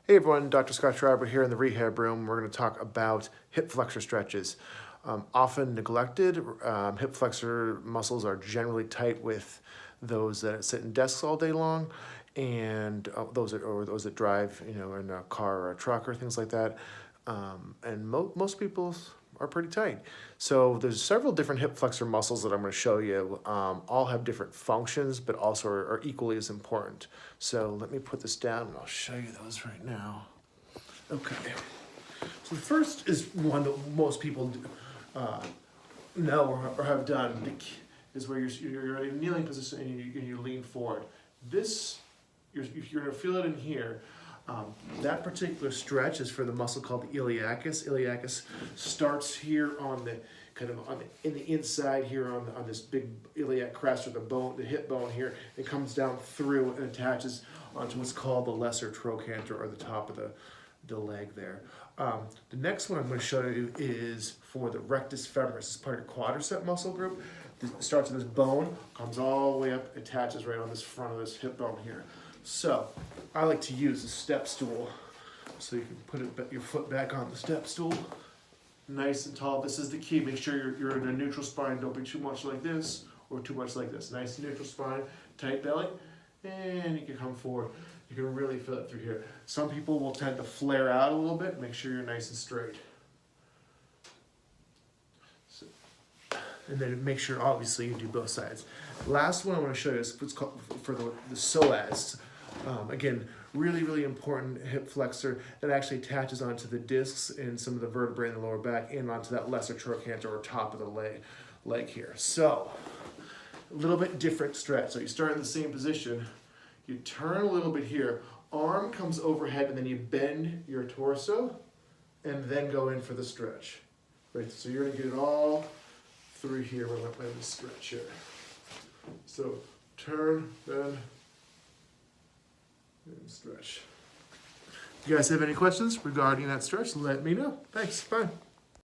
Hey everyone, Dr. Scott Schreiber here in the rehab room. We're going to talk about hip flexor stretches. Often neglected, hip flexor muscles are generally tight with those that sit in desks all day long, and those that drive, in a car or a truck or things like that. And most people are pretty tight. So there's several different hip flexor muscles that I'm going to show you. All have different functions, but also are equally as important. So let me put this down and I'll show you those right now. Okay. So the first is one that most people know or have done, is where you're in a kneeling position and you lean forward. This, you're going to feel it in here. That particular stretch is for the muscle called the iliacus. Iliacus starts here on the in the inside here on this big iliac crest, or the hip bone here. It comes down through and attaches onto what's called the lesser trochanter, or the top of the leg there. The next one I'm going to show you is for the rectus femoris. It's part of your quadricep muscle group. It starts at this bone, comes all the way up, attaches right on this front of this hip bone here. So I like to use a step stool, so you can put your foot back on the step stool, nice and tall. This is the key. Make sure you're in a neutral spine. Don't be too much like this or too much like this. Nice neutral spine, tight belly, and you can come forward. You can really feel it through here. Some people will tend to flare out a little bit. Make sure you're nice and straight. And then make sure, obviously, you do both sides. Last one I want to show you is what's called for the psoas. Again, really, really important hip flexor that actually attaches onto the discs and some of the vertebrae in the lower back and onto that lesser trochanter or top of the leg here. So, a little bit different stretch. So you start in the same position, you turn a little bit here, arm comes overhead, and then you bend your torso and then go in for the stretch. Right, so you're going to get it all through here when we stretch here. So turn, bend, and stretch. If you guys have any questions regarding that stretch, let me know. Thanks, bye.